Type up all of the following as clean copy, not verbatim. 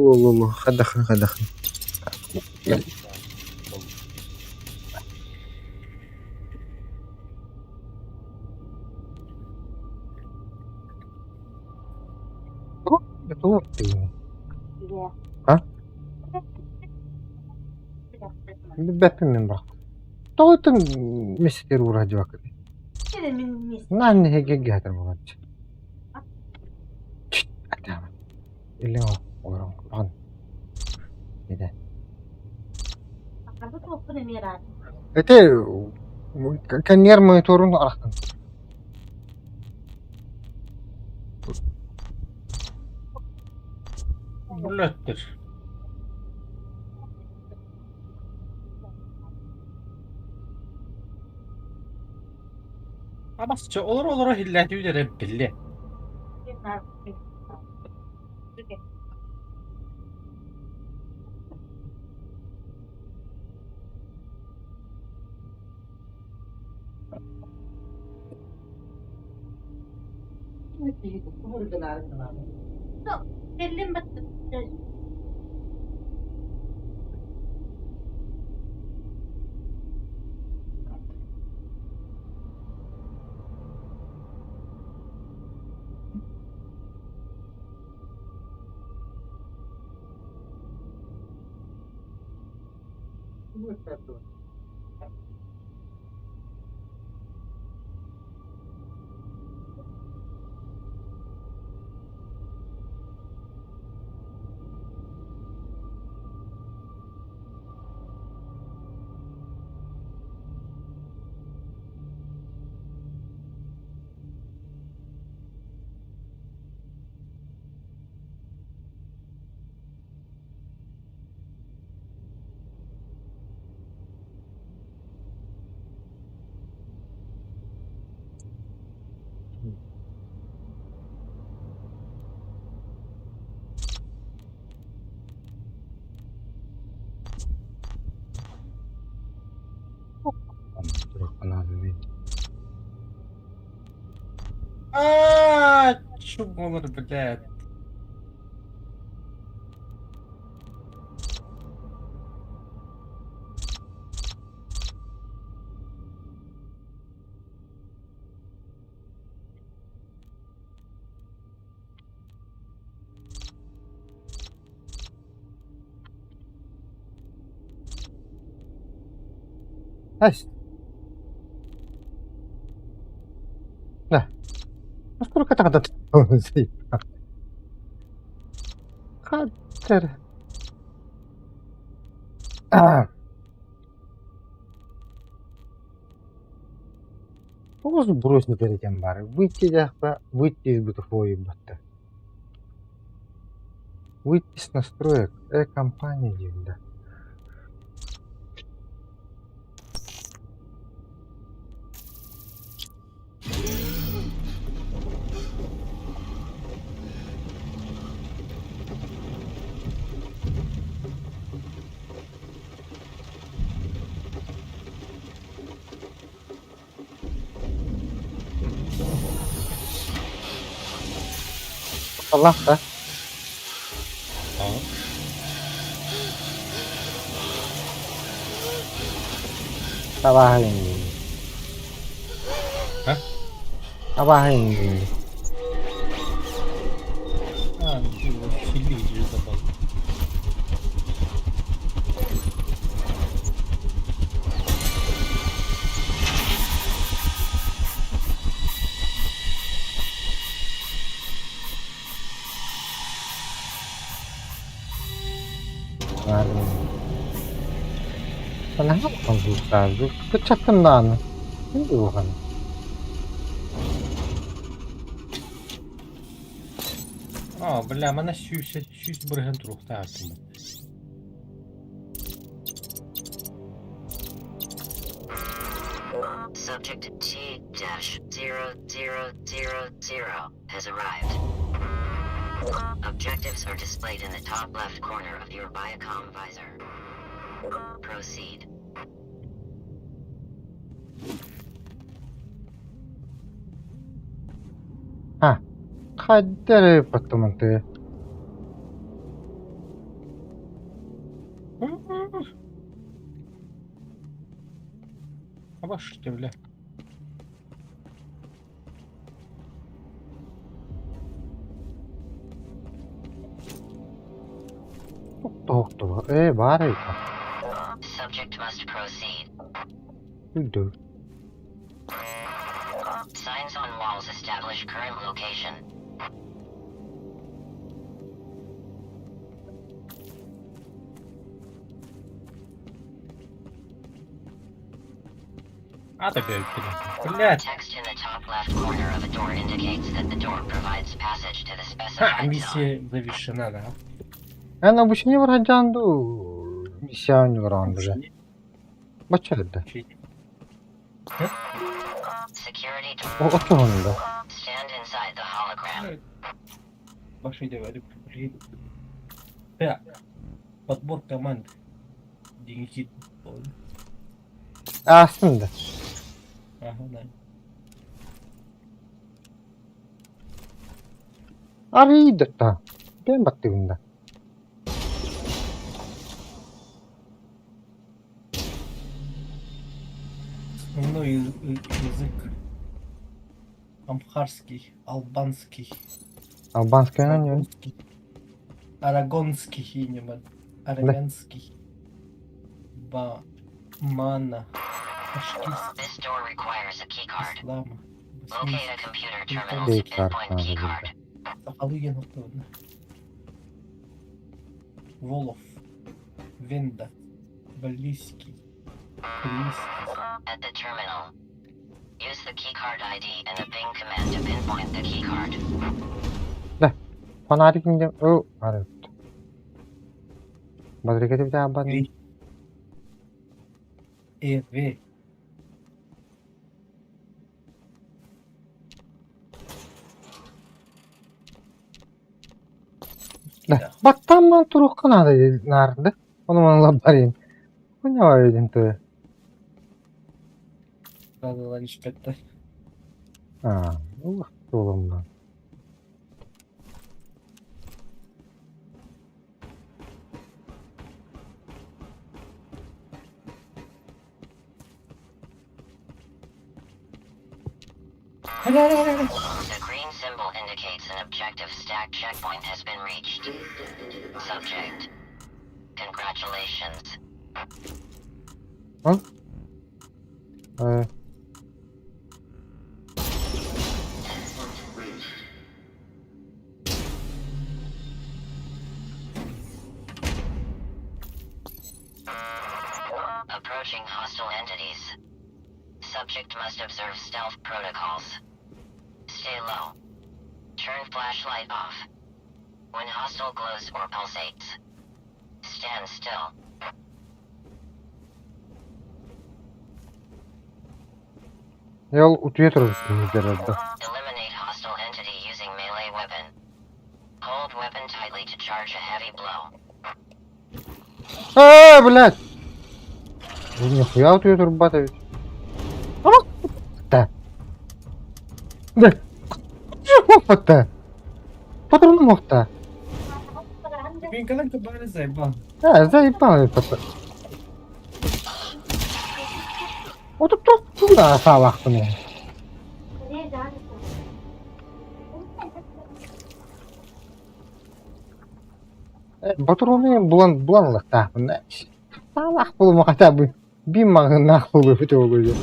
والله خدخن يلا. Betul. Hah? Betul memang. Tahu itu mesti urah juga kan. Nah ini hege gak terbuat. Ada. Ini orang kan. Ini. Itu kan niar mau turun arah kan. Bulatır. Amasça olur hilləti üzərə billi. Terus kenal ini. Çok olur billet. Has. Nah, mas puro kata-kata tahu sih. Kader. Ah. Просто брось на перед тем бар. Выйти из бытовой бата. Выйти с настроек компании, да. Allah da. Tamam. Sabah ini. Hah? Sabah ini. Ha, şu kirli gidiyor kapalı. Kenapa kamu buka? Kecakan dan. Ini bukan. Бля, мене щось бригантрух, так. Subject T-0000 has arrived. Objectives are displayed in the top left corner of your Viacom visor. Proceed. Kader apartmanı. Обошли, бля. Doktor. Bari. Subject must proceed. Dur. Signs on walls establish current location. А так, блядь. Text in the top left corner of a door indicates that the door provides passage to the Ха, specified zone. миссия завершена, да? Ana bu şimdi var hacandu. Misyan yorandı. Başardı. Security O door. oturunda. Stand inside the hologram. Пошли, говорю, блин. Так, подбор команд. Деньги. Aslında. Ага, да. Arıydı da. Ben baktığımda. Основной язык. Амхарский, албанский, Albanski oynanıyor. арагонский, арагонский именем, армянский, мана, башкирский, This door requires a keycard. ислама, Locate a computer terminal Key to card pinpoint надо keycard. Сахалыгин Антон, Волов, Венда, Балийский, Крымский. At the terminal, use the keycard ID and the ping command to pinpoint the keycard. Fanatik mi? O arıyor. Bazıreketi bir daha bak. V. Bak tam ben Turuk Kanada nerede? Onu bana barayım. Bu ne var öyle tuh? Надо лишь как-то. Oğlumdan. The green symbol indicates an objective stack checkpoint has been reached. Subject. Congratulations. Approaching hostile entities. Subject must observe stealth protocols. Stay low. Turn flashlight off. When hostile glows or pulsates, stand still. Yol utuya durursunuz herhalde. Eliminate hostile entity using melee weapon. Hold weapon tightly to charge a heavy blow. Блядь! Нихуя уtuya durup batıyor. Да. Да. Опа-то. Патрон мог-то. Блин, когда ты бали заебал? Заебал это. Вот тут на салах мне. Патроны буланлык та. Салах булма хотя бы. Bir mağına oluyor bir oluyor.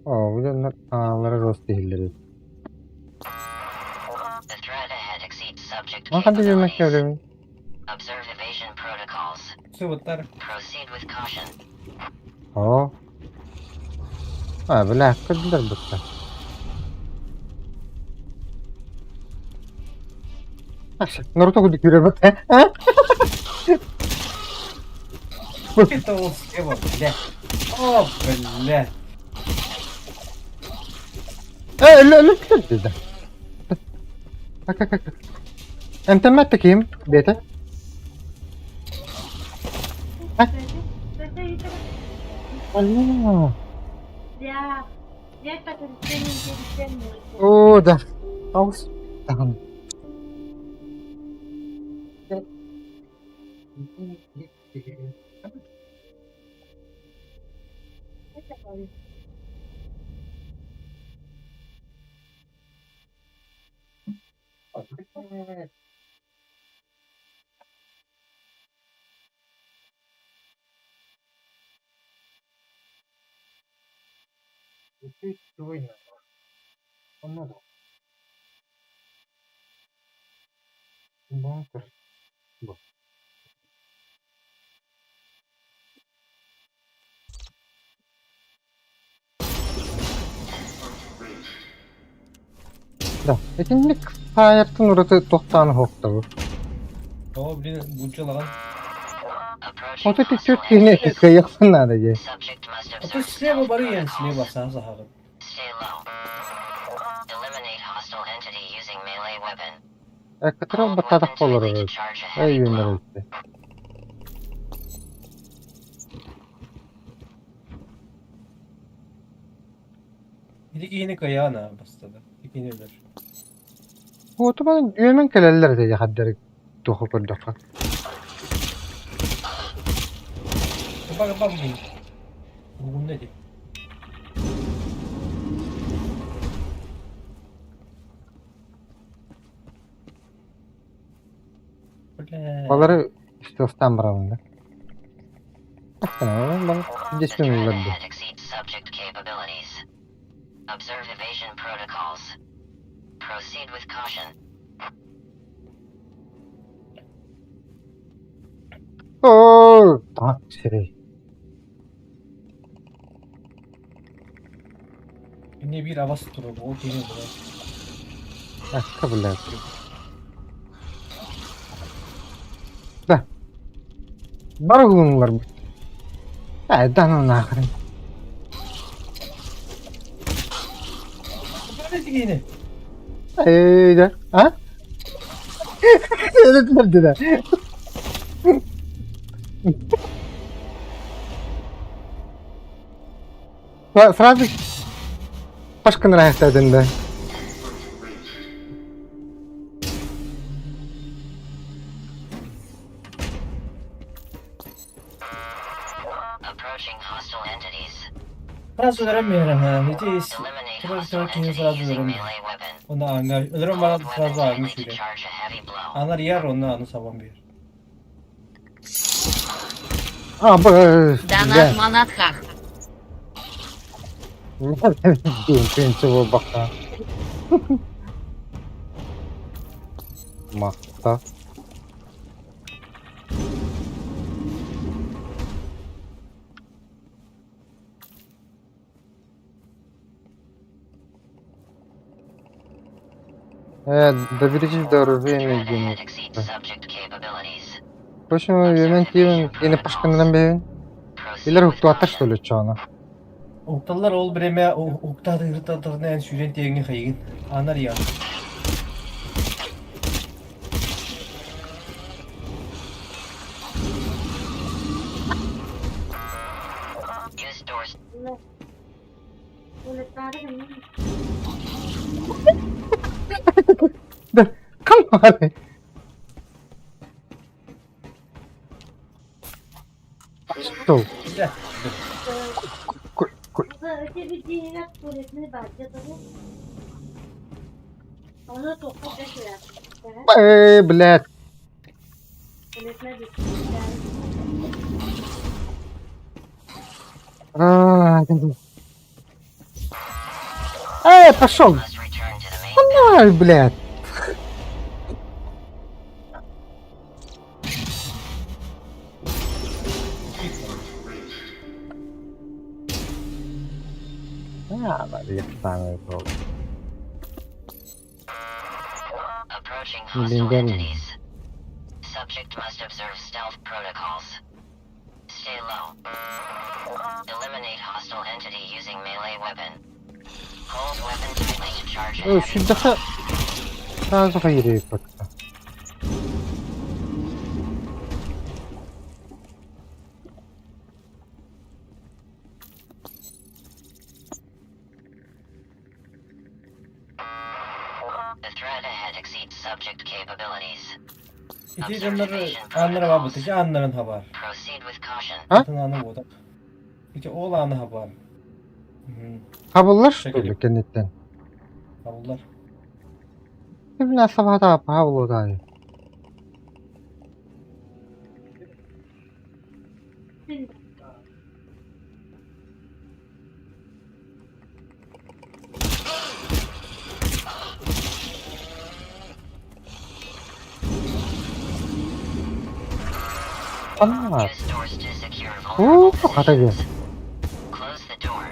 Bunlar ağları rost değilleri. The threat ahead exceeds subject Hadi yemek capabilities. öyle. Observe evasion protocols. Все, вот так. Proceed with caution. Bırak kırdılar bırak. Naruto kudu yürüyor bak. Это вот слева, блядь. О, блядь. Öyle dedi. Bak. Ente mi ettik kim? Bete. Allah. Ya, dia tak kerja ni. Oh, dah. Aus. Tahan. Da, etinlik hayatın orası tohtağını hokta bu. O bir bunca lan. Approaching O da hostile tükür yine entities. kıyasın nerede? Subject must O da observe size bu stealth bari yani protocols. size basar saharım. Stay low. Eliminate hostile entity using melee weapon. Ekatırı Hold bu weapon tadak tightly olur. to charge a Ey heavy yönler blow. işte. Bir iki yine kayağına bastı da. İki yine ölür. Bu otoban düğmen keleller de hadder doku bir defa. Bak bugün. Bugün ne diyor? Böyle. Baları işte ustan bravında. Baksana bak The cismim threat verdi. ahead exceeds subject capabilities. Observe evasion protocols. Proceed with caution. Ooo! Tak seri. Yine bir havası durur. O yine durur. Kabul et. Da. Barğun var bu. Dan ahırın. Böyle yine. Da. Ha? Evet nerede de? Сразу Пашка нравится один, да. Approaching hostile entities. Sırası veremiyorum ha. Hiç Eliminate hostile sırası kimi entity sırası using veremiyorum. melee weapon. Onu anlar. Ölürüm bana Hold weapon sırası almış tightly to bile. charge a heavy blow. Anlar yer onu anı savan bir. А, Донат Манатхах. Принципу бака. Макта. Доверитель The вооружения threat ahead денег. exceeds subject capabilities. Впрочем, Юмен Тивен yeni başkanından beri Proceed ileri with huktu atar caution. söyle çoğuna. Oktallar ol bireme oktadı hırtatırına en süren tiyeni kayın. Anlar ya. Use doors. Kalma hadi. Açtı. Güzel. Öte bir diğer tuvaletini başlatalım. Onu toplu taşıyor. Блядь. Tuvaletine bir Пошел. Must return to the main Ай, блядь. Efsane oldu. Approaching hostile Linden. entities. Subject must observe stealth protocols. Stay low. Eliminate hostile entity using melee weapon. Hold weapon tightly to charge a heavy Şu defa sağ hayır baktı. subject capabilities. İti canları anlara var bıtıcı anların haber. Proceed with caution. Ha? Atın anı bu da. İti oğlanı haber. Kabullar Şöyle. şöyle kennetten. Havlular. Bir sabah da havlu da. Ana. Use doors to secure Oo, vulnerable hadi gel. positions. Close the door.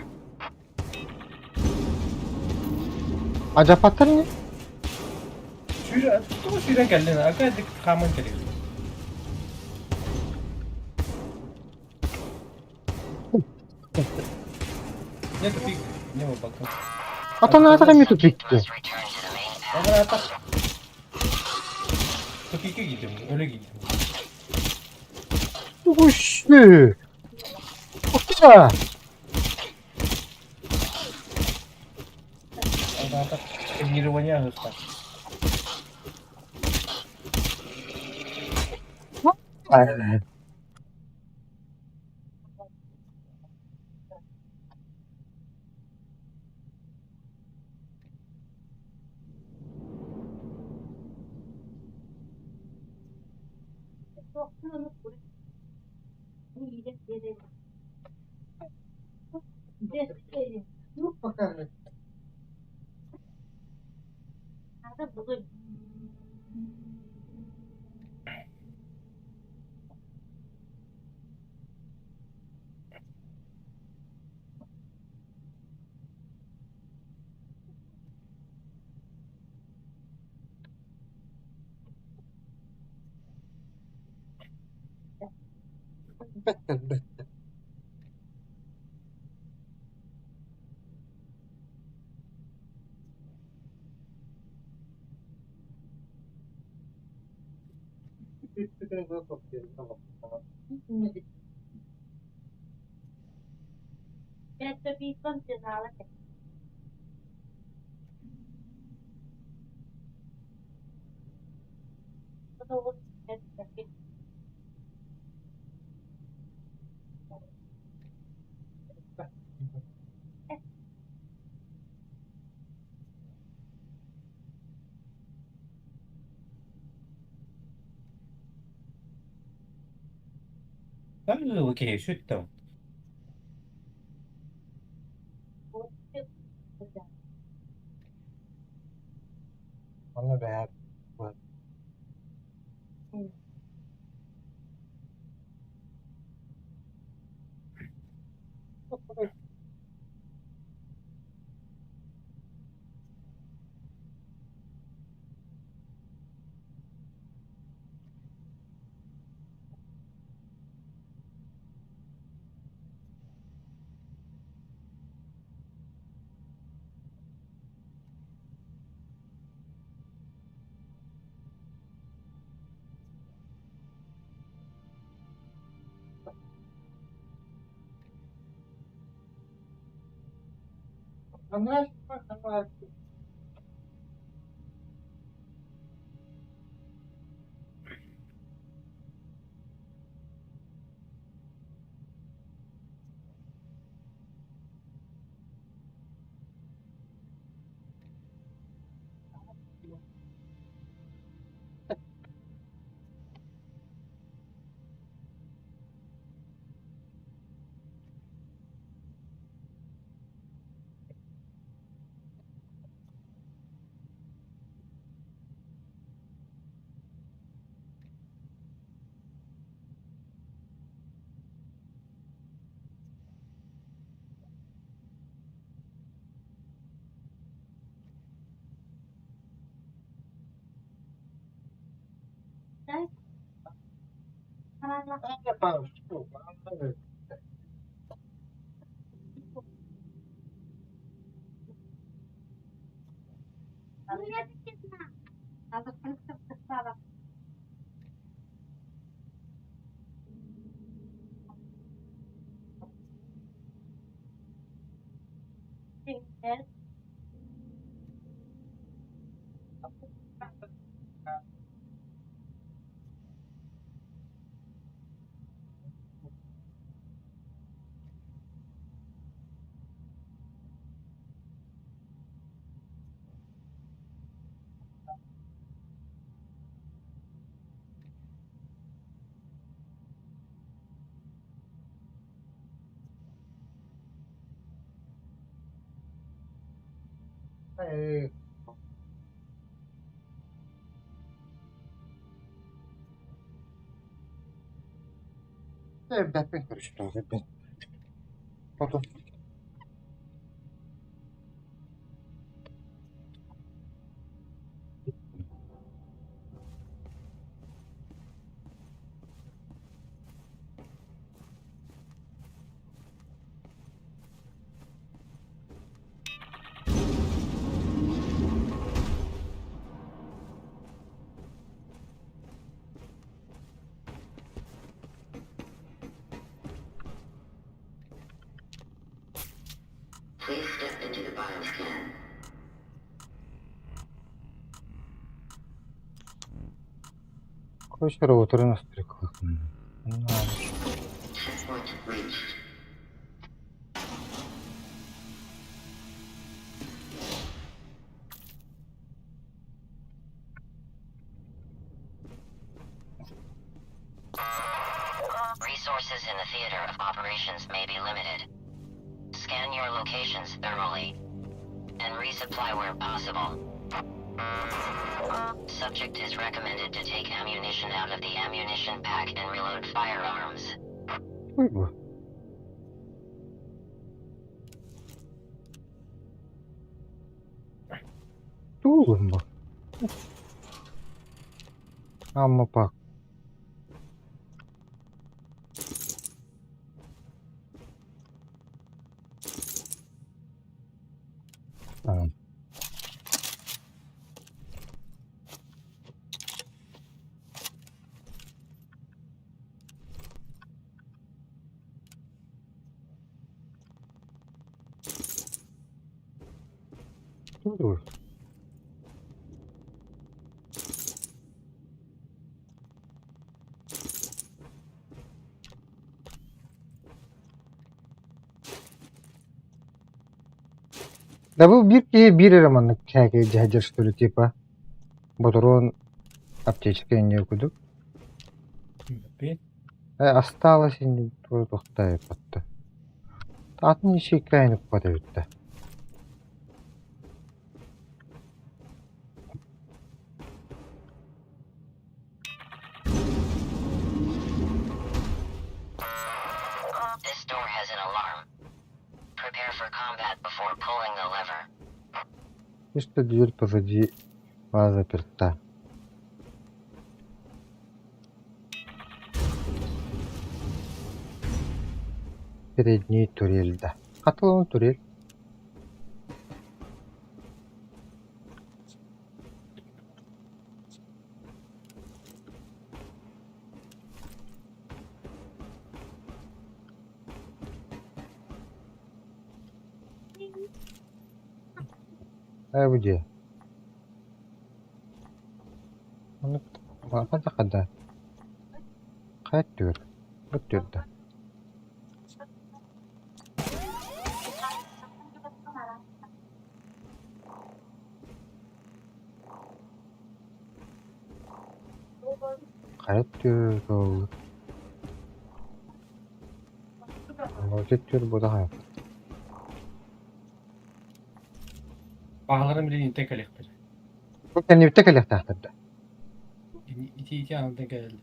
Acaba atır mı? Şöyle tutma şöyle geldin. Arkaya dik kaman geliyor. Ne topik? Ne var bakın. Atan artık mı tupikti? Must return to the main path. Ama atak. Topik'e gittim. Öyle gittim. Güçlü. Okta. Ama atak. Kegirwanya harus tak. Evet. Bakalım. Bekle. Este piso nada que todo este Okey, şu tamam. Bana beğer. Anlaştık. Yapalım. Evet. Ben karıştı abi ben. Pardon. Please step into the bioscan. Koş robotu nasıl kırıklık? Checkpoint reached. Resources in the theater of operations may be limited. Scan your locations thoroughly and resupply where possible. Subject is recommended to take ammunition out of the ammunition pack and reload firearms. Uy bu. Dur bu. Ama bak. Tamam. Dur. Da bu bir elemanlık kâke cahcırıştırı tipa. Bodoron aptечка не okuduk. Ben Осталось şimdi tohta yapıttı. Tatın işi kaynıp patavütte. This door has an alarm. Prepare for combat before pulling the lever. Что дверь позади вас заперта. Передний турельда. Katılımı турель. Bu dia. Onu apa kada? Kayıt diyor. Bu diyor da. Kayıt diyor. O diyor bu da hayat. bağlarım bile inte kalektir. Bu kendi bir tek elek tahtırdı. İti anında geldi.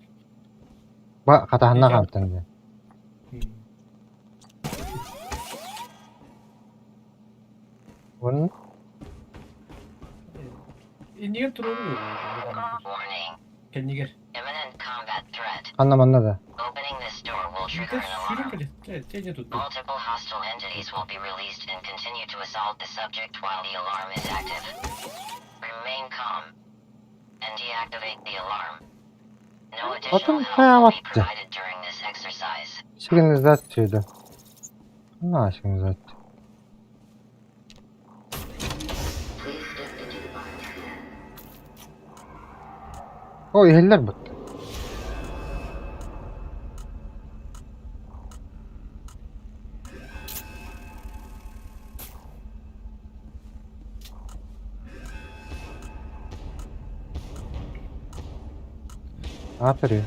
Bak katahına kalktın diye. Bunun Niye duruyor? Warning. Kendi gel. Imminent combat threat. anlamında da. Opening this door will Bir trigger de an sürü alarm. kalek. Evet, tece tuttu. Multiple hostile entities will be released and continue to assault the subject while the alarm is active. Remain calm and deactivate the alarm. No additional help will be provided during this exercise. Aşkınız zaten. Ne aşkınız zaten. Please step into the bioscan. O ihiller battı. Aferin.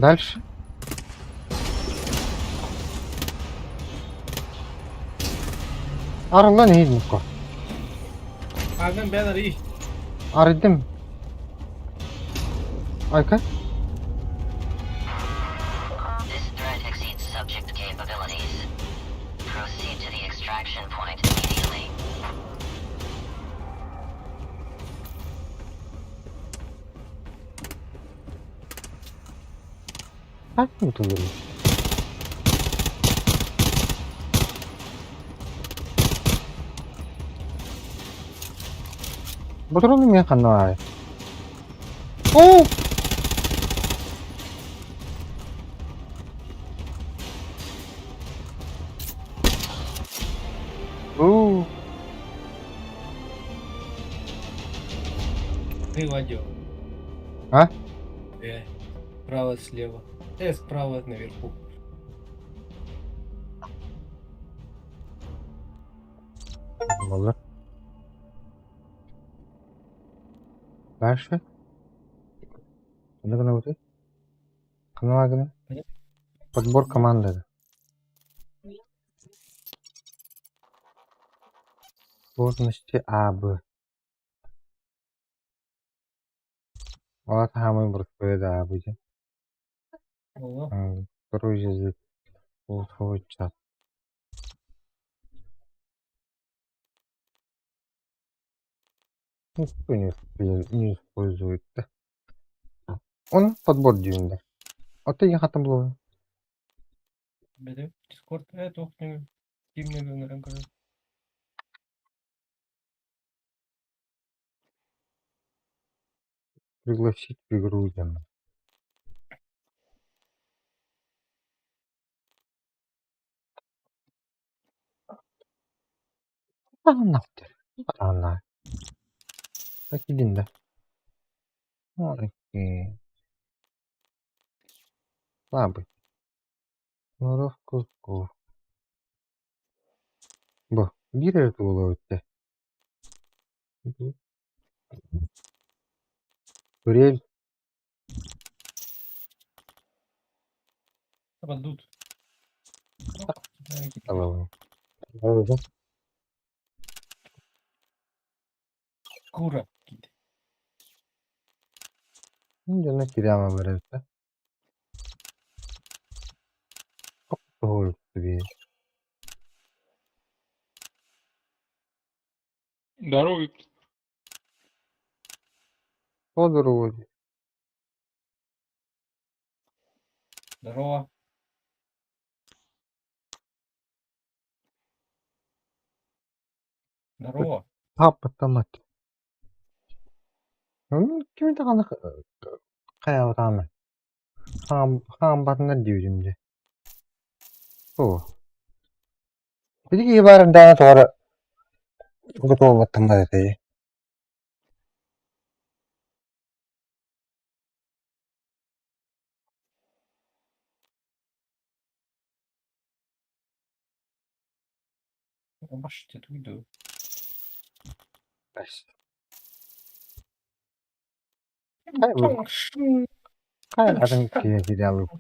Дальше. Арылдан едім Ардын бәрі үй. Арыдым. Айка? This threat exceeds subject capabilities. Proceed to the extraction point immediately. Как мы тут были? Бутырын мен қанай. Оу! Оу! Приводил. А? Справа, слева. Справа, наверху. Болды. Дальше. Куда өтеді? Кына. Подбор команды. Сложности АБ. Олар хамы бір қойды АБ де. Второй язык. Голосовой чат. Никто не использует. Он подбор деймін. Оты не хатым было. Бәді, Discord, тоқтың. Тимнің рәңкірі. Пригласить в игру идем. Нахтер. Ана. Так един да. Окей. Слабый. Норовку. Бо, бирер тула өтті. Турель. Абадут. Алло. Кура. Жана киряма береді. Ой, блин. Здорово. Подруги. Здорово. Здорово. Папа томат. Кімді ғана қая отаны. Хам батына деудімде. О. Білге барын дана тоғары. Готово баттымда деді. Башите туйду. Бәс. Қай адың киде алып.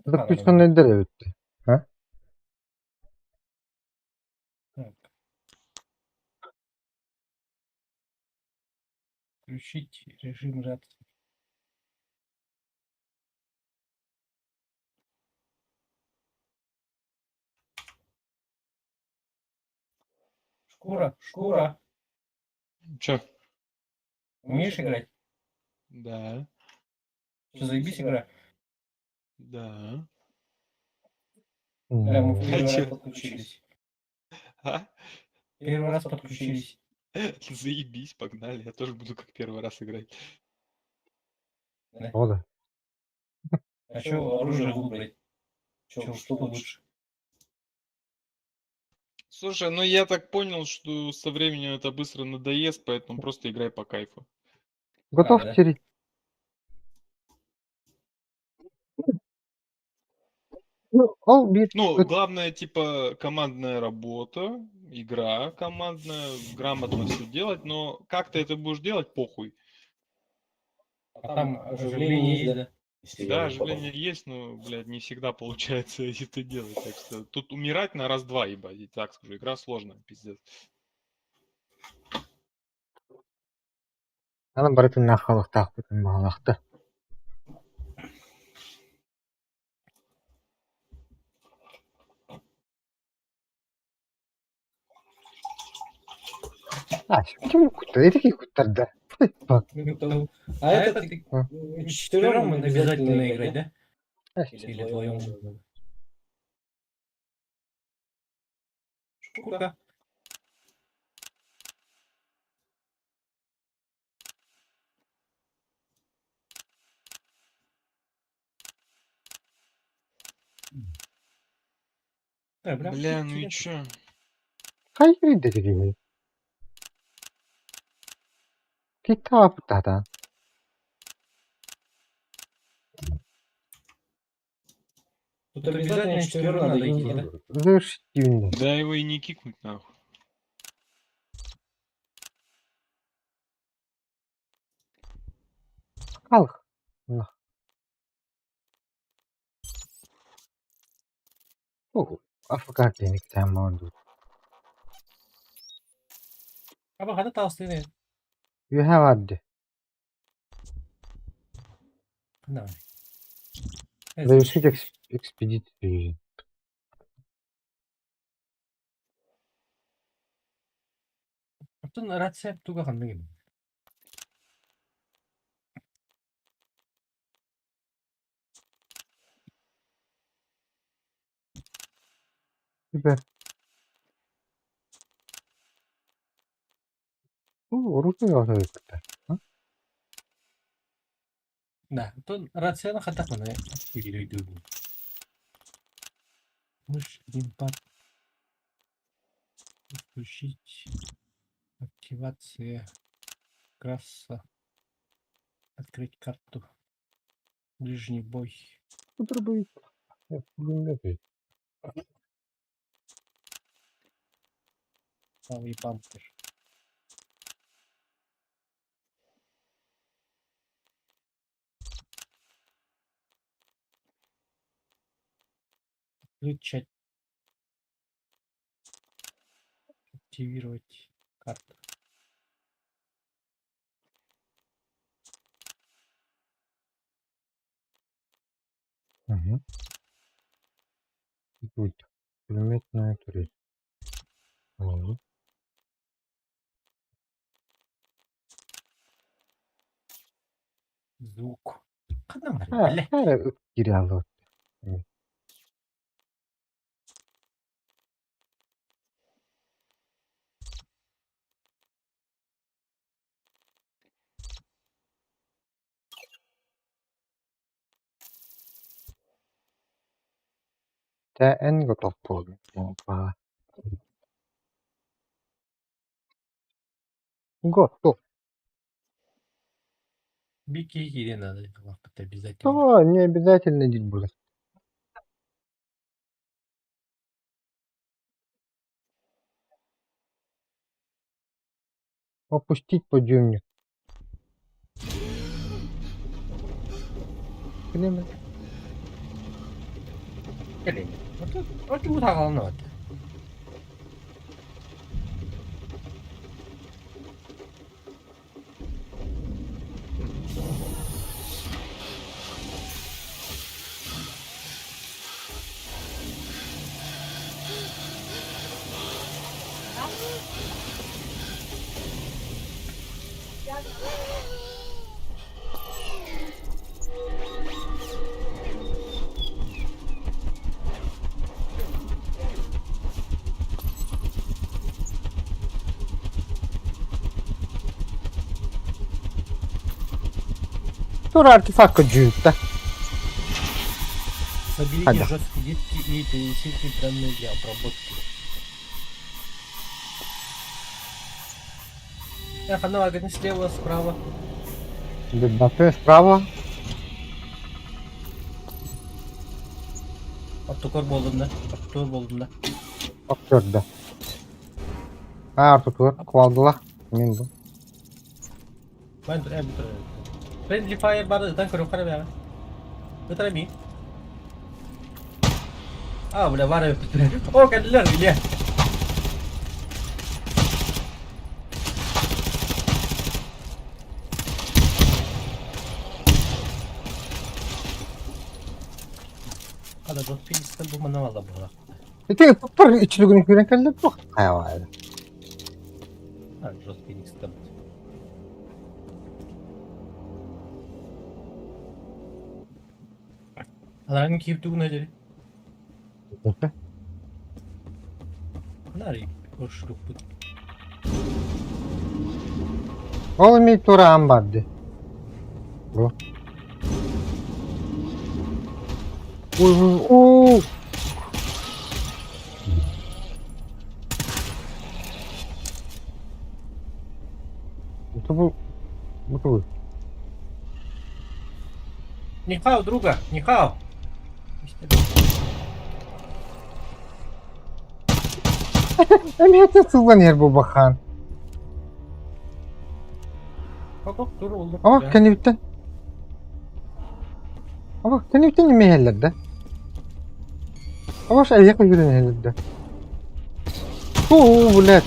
Подключен ендер өтті. Включить режим рации. Шкура. Чё? Умеешь играть? Да. Что, заебись игра? Да. Да, мы в первый чё? раз подключились. А? Первый раз подключились. Заебись, погнали. Я тоже буду как первый раз играть. Болды. А что оружие выбрать? Что лучше? Слушай, ну я так понял, что со временем это быстро надоест, поэтому просто играй по кайфу. Готов да. тереть? Ну, ол bir Ну, главное, типа, командная работа, игра командная, грамотно все делать, но как ты это будешь делать, похуй. А там оживление есть, да? Да, оживление есть, но, блядь, не всегда получается это делать. Так что тут умирать на раз-два, ебать, я так скажу. Игра сложная, пиздец. ana baratın nakalık takpıtın bağlaktı. А, kim kutlar? Edik kutlar da. Bak. А это ты А. четвером обязательно играть, да? Eş. Или вдвоем? Шкурка. Прям Бля, ну и интересно. чё? Hayır dedi gibi. Kitap da. Тут обязательно четвером надо идти, да? Zırş düğünde. Да его и не кикнуть, нахуй. Kalk. Allah. Oh. Afrika denik sen vardı. Ama hadi tavsiye ederim. You have had. Давай. Завершить экспедицию. Aslında рация туга ханна gibi. Süper. Orası yazıyor. Да, то рация на хатах на видео иду. Мышь, геймпад. Включить. Активация. Краса. Открыть карту. Ближний бой. Потребує. Я не знаю. Правый бампер. Включать. Активировать карту. Угу. Тут. Пулеметная турель. Ага. Звук. Kadın var. Ha, Bile. her geri aldı. Та en готов полный. Опа. Готов. Бикики надо. Это обязательно. То не обязательно здесь будет. Опустить подъемник. Клемент. Блин. Вот тут 다 같아. Sonra artefakt giunta. Соберите Ага. жесткие диски и перенесите данные для обработки. Так, она лагает слева, справа. Дебаты справа. Aptokor bolunda. Aptokor bolunda. Bak gördü. Ha tutuyor. Kuvaldılar. Min bu. Ben dur, bu dur. Friendly fire barı ıtan kırıp kara bir Itan mi? Udah var ya. Oh, kandiler dia. Ada dot pinis'te bu mana valla bu. Itu per içlüğünü güren kelli bu. Hayvan. Ha, dot pinis'te. Alan kip tu guna jadi. Oke. Menarik. Hoş luput. Oğlum bir tura ambardı. Bu. Uuu. Bu. Не хау, друга, не хау. Emniyete sızlanıyor bu bakan. Bak dur oldu. Ama kendi bitten. Ama kendi bitten yemeği hallerde. Ama şu ayak yürüyen hallerde. Bu ne?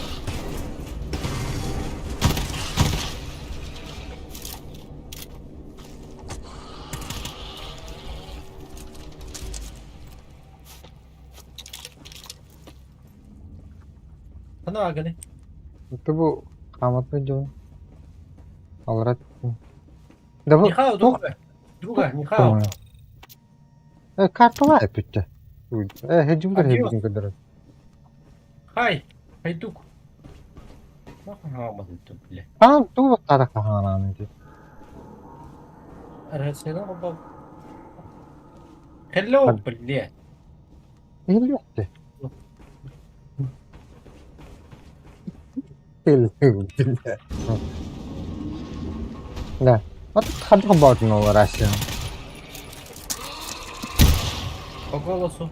Sana agak nih. Itu bu kamatnya jauh. Alright. Dah bu. Не хау, друга. Друга, не хау. Kartı var ya pütte. Hecim de Adios. hecim kadar. Hai, Hayduk. Bak hava itu bile. Tamam, tu ada kahanan itu. Arasına baba. Hello, bile. İyi yaptı. Değil. Ne? Atı tadı kabartın olur aşağı. По голосу.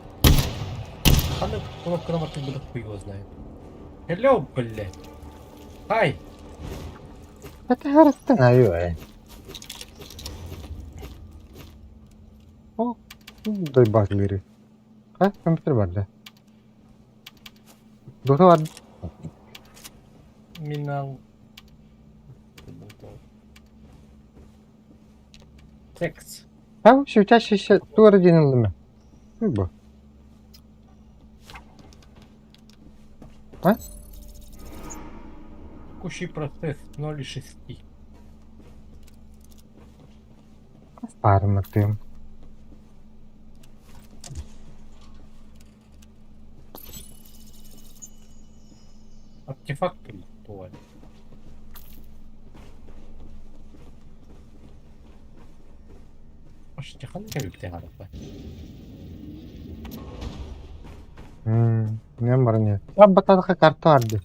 Надо кнопку на марке буду хуй его знает. Hello, блядь. Хай. Это harusnya ayo Oh, dari bak lirik. Komputer var. Dosa var. Minal. Text. Ha, şu şişe duvarı yenildi mi? Bu. Ha? Текущий процесс 0,6. Parmatım. Артефакт туалет. Почти ханка битте harap. Ne var ne? Ya batada kartı vardı.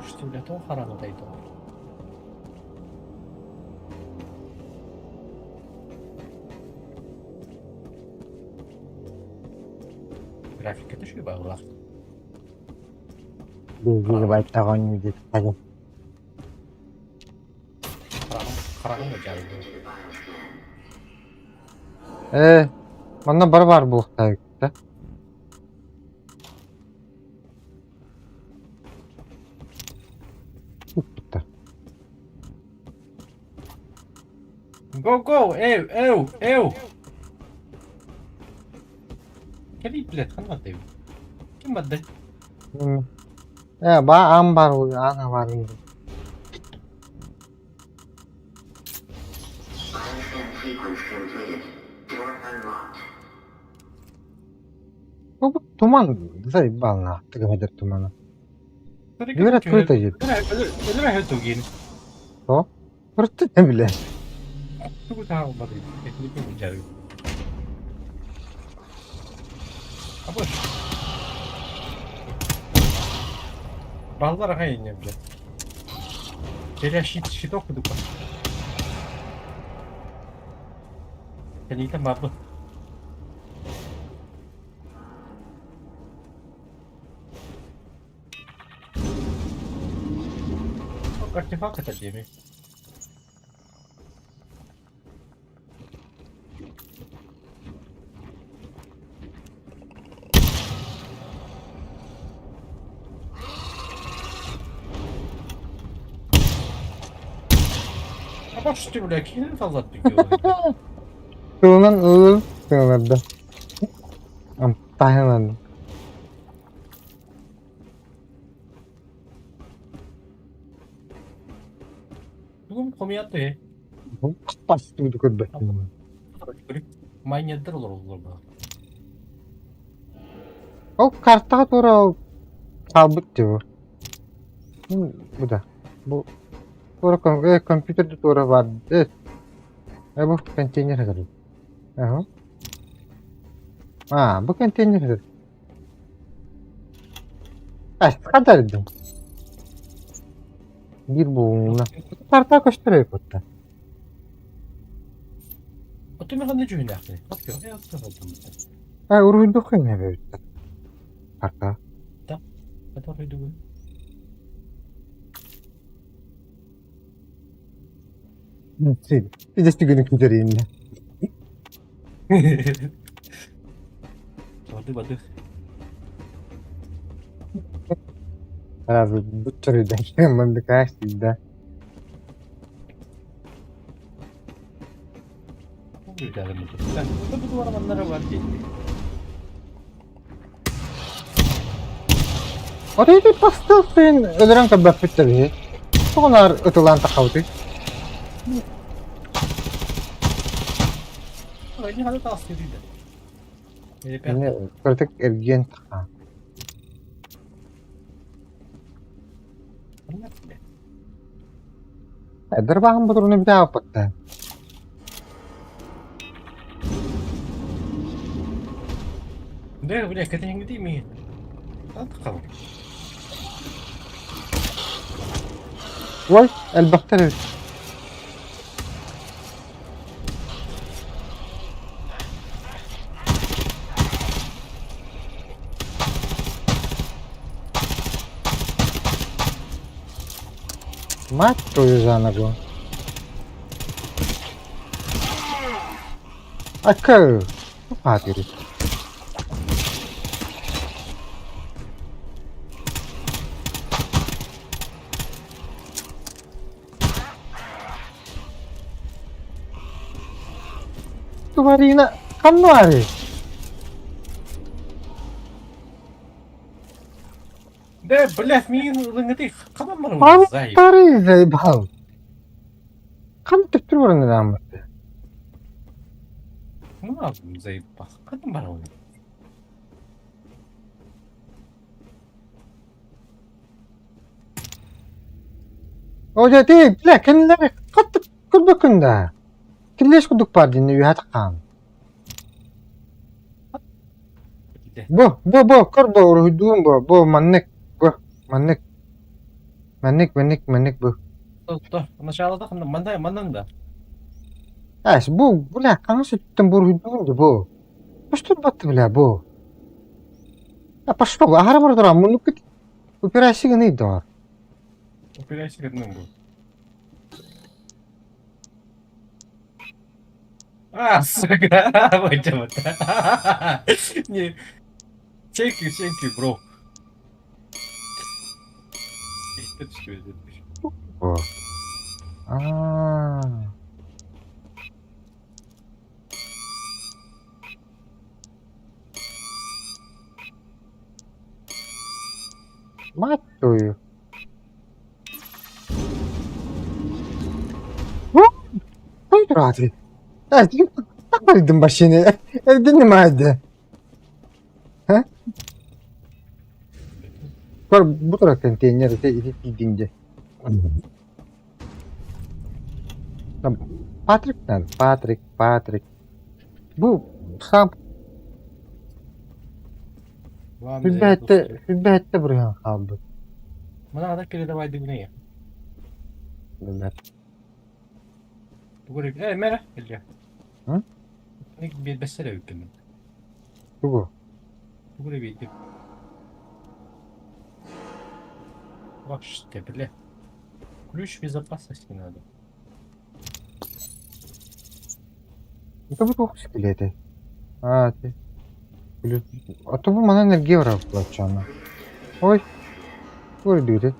Что для того харана дойду. Графика düşüyor bak ulan. Bir bayt tağın müzik. Hadi. Karanın mı canım? Bana bar var bu tarihte. Go, ew. Kali bilet kan mati. Kim mati? Ba ambar ana var. Bu tuman zay balna. Tıkamadır tumanı. Güvere tuğda yedi. Öyle mi hüttü gini? O? Fırtı ne bile. Tunggu tahu mati. Ini pun mencari. Apa? Bazıları hayır ne bile. Jadi shit okudu kan. Sen babı. Çok artefak atar değil mi? Ama şu tümle kim fazla diyor. Kılınan ığıl kılınadı. Dayanamadım. Bugün komiyat da Bastı bu kadar bekliyorum. Manyetler olur da. O kartta doğru kabut diyor. Bu da. Bu kompüterde doğru var. Evet. Bu konteyner kadar. Aha. Bu konteyner kadar. Kadar dedim. Bir buğuna. Kartta koşturuyor kotta. O tümle kan ne cühün yaptı? Bakıyor ya sıfırdım. Uruydu kıyma böyle. Kartta. Ne tarafıydı bu? Sì, bir günü kudarıyım ya. Badı. Razı bu türü de hemen kaçtı. Bu bir tane mutlu. Burada bu duvarmanlara var değil. Orayı da pastı sen öldüren kabak bitti. Onlar ötülen takavdı. Öyle hadi tavsiye değil de. Yani kritik ergen takavdı. Derbağın bu durunu bir daha yaptı. Ne bu ne kadar değil mi? Hadi bakalım. Vay, البكتيريا. Matto Yuzanago. Akıl. Hadi. Tuvarina kan var. ده بالله مين ضنتي كمان مرة Abi زي tarih bal. Kan teptir var ne zaman? ما زي بس كمان مرة O jadi lakin la qat kulbukunda. Kilesh kuduk pardin yuhat qam. ده Bu korbo urhudum bu mannek mannek bu. طه أنا شغلة ده خلنا من ده Bu la kan sütten burhudum bu. Pashtur bat bla bu. Pashtur ahara bardara munuk operasi gani dor. operasyon kadın bu sıra macam ne thank you bro işte düşüyor Bu. Aa. Mattoyu. Hayır hadi. Evet, takmaydın başını. Evden mi hadi? He? Bu taraf konteyner de gidince. Patrick nerede? Patrick. Bu sam hübbette buraya kaldı. Mana ada kira da wajib ne ya Bunlar. bu merah geliyor Bir besele hükümü. Bu. Buraya bir bak işte bile. Ключ безопасности надо. Это bu çok skilledi. Ha, ти. А то bu bana enerji var yapacağına. Oy. Vur diyor.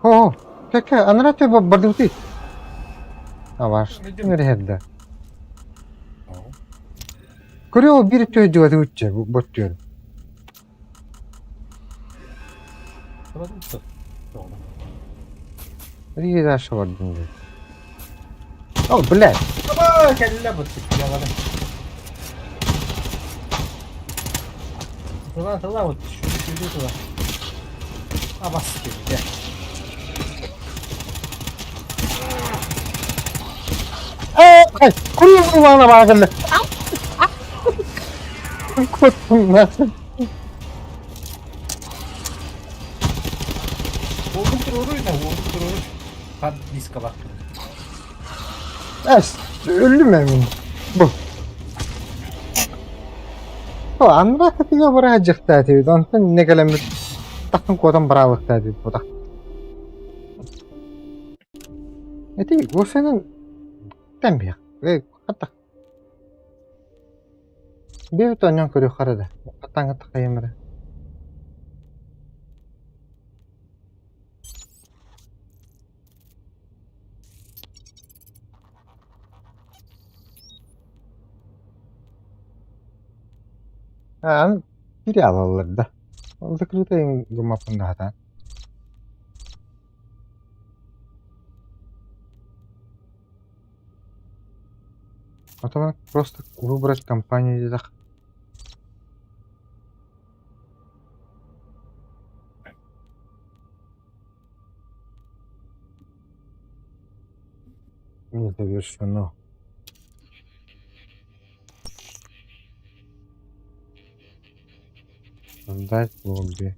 Oh. Kaka, anrate barduti. Ha var. Nerede herde? Görüyor bir çocuğu adı uçacak. Bu bot diyor. Продукты. Doğru. Nereye de aşağı var dinle. Oh, блядь. Ama kelle batık yalanı. Tula вот şu tula. Ha bas gibi gel. Ay, kuruyor bunu bana bakın. Korktum ben. Vurdum terörü. Hadi diska bak. Es, öldüm emin. Bu. O anra katiga buraya çıktı dedi. Ondan ne gelemir. Takın kodan bırakık dedi bu da. Eti, bu senin tembiyak. Ve hatta. Bir tonyan körü karada. Atanga takayımırı. Ha, biri alalım da. Закрыто им гумапында да. А то просто выбрать компанию и так. Не завершено. Создать лобби.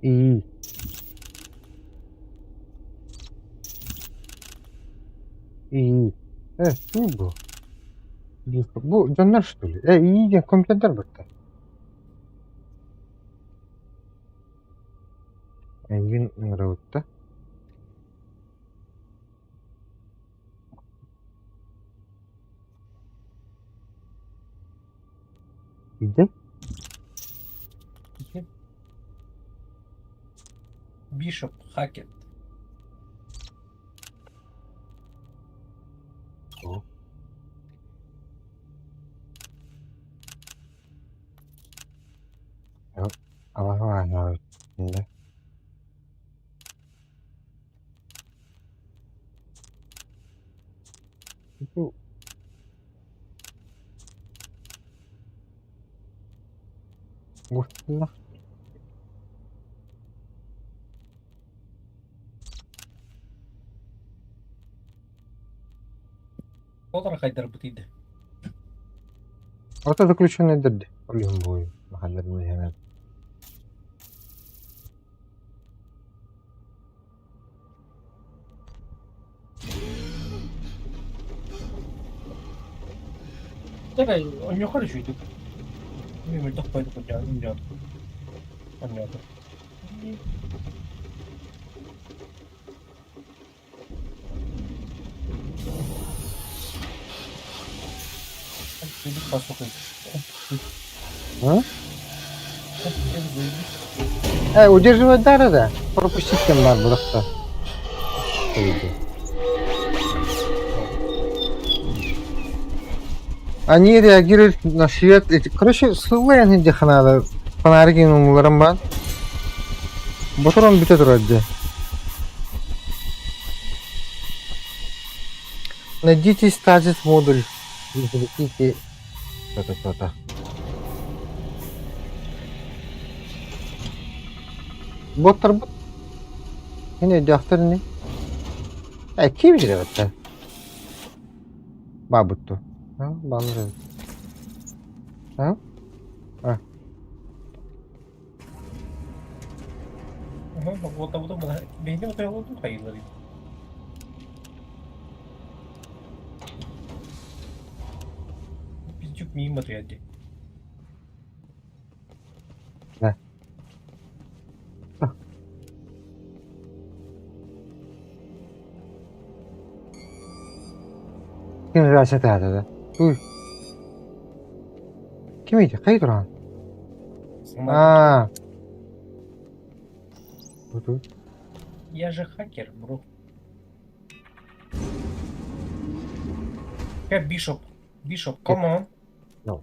И Kim bu? Bu canlar что ли? İyi ya kompüter baktı. Engin nıravutta. Где? Bishop Hackett. О. Ага, да. Bu silah Fotoğraf kaydırıp butiydi. Auto заключенный дырды. Блин, бой. Mahallede yani. Czekaj, oni nie chodzi tu. Nie wiem, to wpływa do działania. Nie. Послухай. Удерживать дара, да? Пропустить кем надо просто. Они реагируют на свет. Короче, слова не деханада. Фонари кинуларым бар. Ботурон бите турады. Найдите стазис модуль. Извлеките что-то. Боттар бот. Yine defterini. Kim bilir hatta. Babuttu. Ha, bağlı. Ha? Ha. Вот benim de oldu hayırları. Miyim batıyor hadi. Kim reset edildi? Uy. Kimiydi? Kayı duran. Сама Aa. Dur. Я же хакер, бро. Bishop. Bishop, come on. No.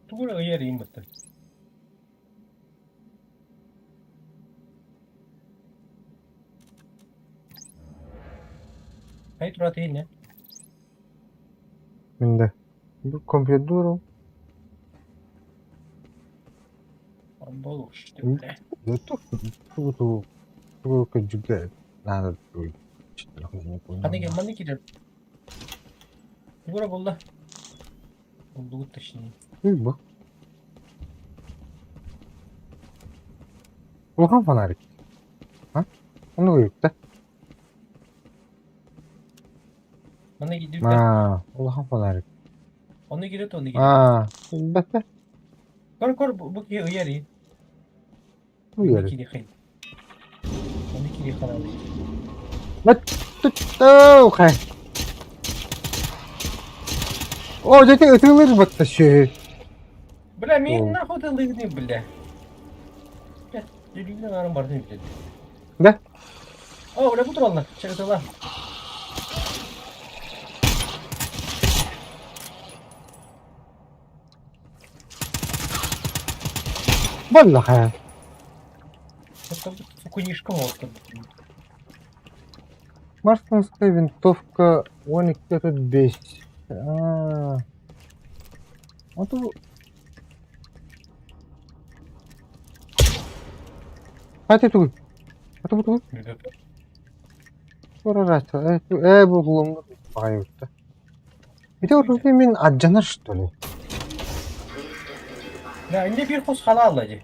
Tuğra uyarayım battı. Hayır Tuğra değil ne? Şimdi. Bu kompüter durum. Bol işte öyle. Tuh juga. Nah, tuh. Hadi gel bana gidelim. Tuğra buldu. Buldu taşını. Bu. Volkan fanarik. Ha? Onu koyup da. Bana gidiyor da. Ha, Volkan fanarik. Onu giriyor da onu giriyor. Ha, bekle. Kor bu ki uyarayım. Bu yeri. Onu giriyor. Onu giriyor falan. Okay. Oh, jadi ıtılır battı şey. Бля, мне О. нахуй ты лыгни, бля. Бля, деревня, наверное, барны, блядь. Да? О, бля, буду ладно, чекай, ты ладно. Vallahi. Это кунишка вот. Марсонская винтовка 12-5. А. Вот bu. Hadi dur. Hadi dur. Orası. Bu bulundu. Bayıldı. Bir de orada min acınır işte. Ya, indi bir kus hala alacı.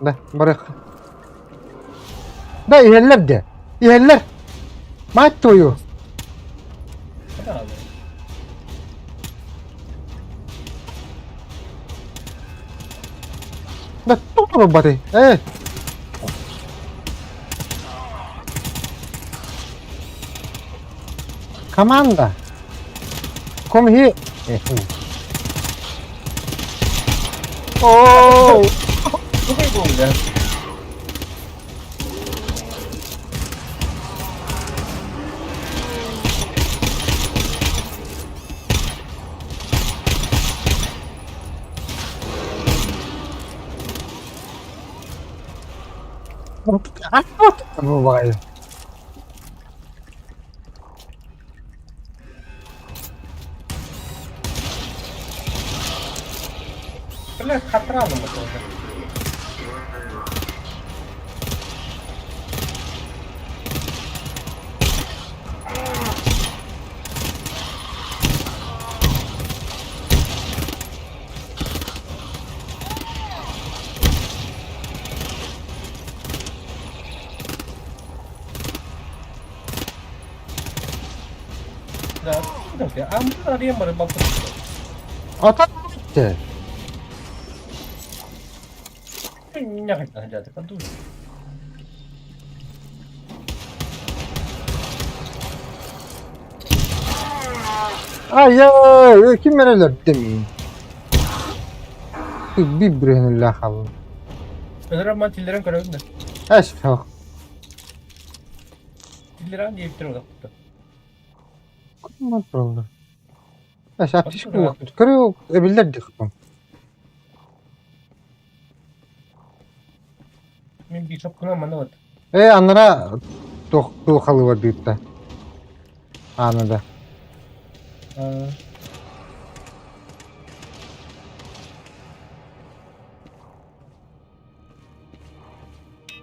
Da bırak. Da ilerler de. İlerler. Mat toyu. Hala alacı. Da tutun bari. Команда. Come here. Oh. Bu ne bu ya? Bu vay. Bля, хатра aldım bak orada. Ya, bir dakika. Amca arayamadım bak. Ata gitti. Ne kadar hadi hadi dur. Ay, kim nereler demeyin. Bir bireyin lakabı. Ben ama tillerin görevim de. Aşk. Tillerin diye bitir orada. Ne oldu? Aşk ateş bu vakit. Kırıyor. Ebiller diktim. Ben bir çok kullanmam ne oldu? Anlara doğalı var büyük de. Anında.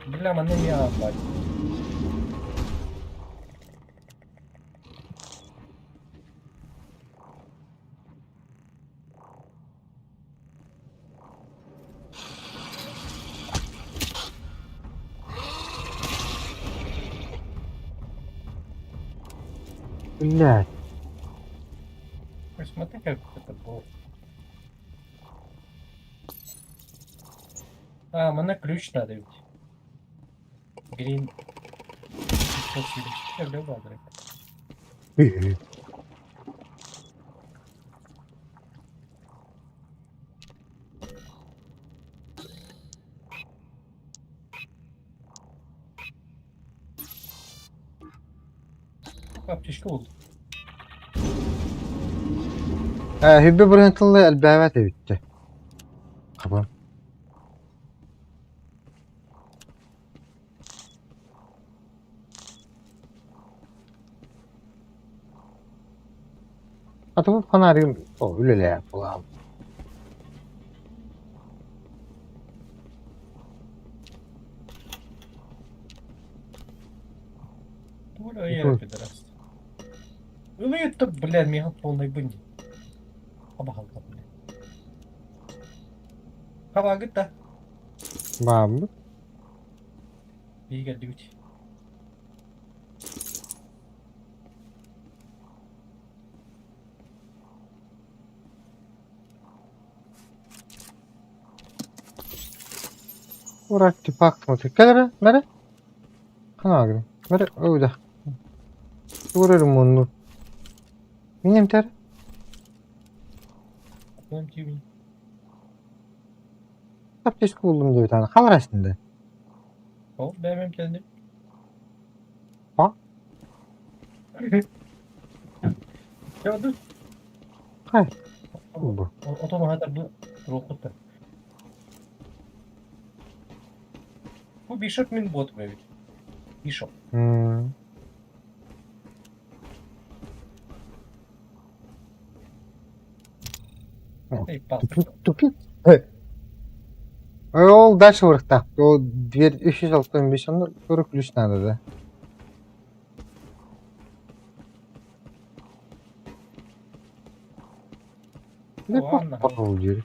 Bля, mana ne ya bak. Блядь. Посмотри, как это было. А, мне ключ надо ведь. Грин. Я влюблен, Андрей. Аптечка oldu. Hübbe bırıntılı elbette bitti. Kapı. Atı bu fanarım. O öyle yapılan. Оля, я пидорас. Ну это, блядь, мега полный бынди. Побахалка, блядь. Hava git de. Var mı? İyi geldi güç. Uğrak tüpak mı? Kelere? Nere? Kana gri. Nere? Öyle. Vurarım onu. Benim ter. Benim gibi. Apteşki buldum diye bir tane. Kamera üstünde. O benim kendim. Ha? Ya dur. Hayır. Bu. Otomu hatta bu rokutta. Bu Bishop min bot böyle. Bishop. Hmm. Ey pas. Тупик. Ол дальше вырықта. Ол дверь 365 оны көрі ключ надо, да? Ладно. Попал дверь.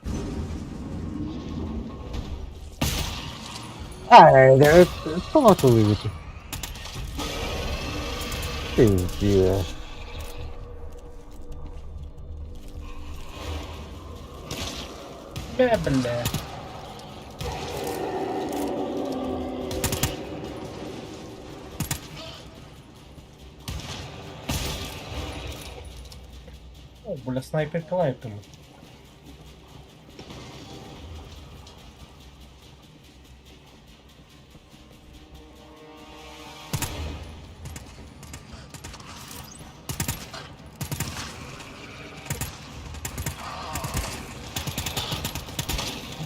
Ай, да кто отул выйти? Пиздец. Be bile. О, бля, снайперка лайп ему.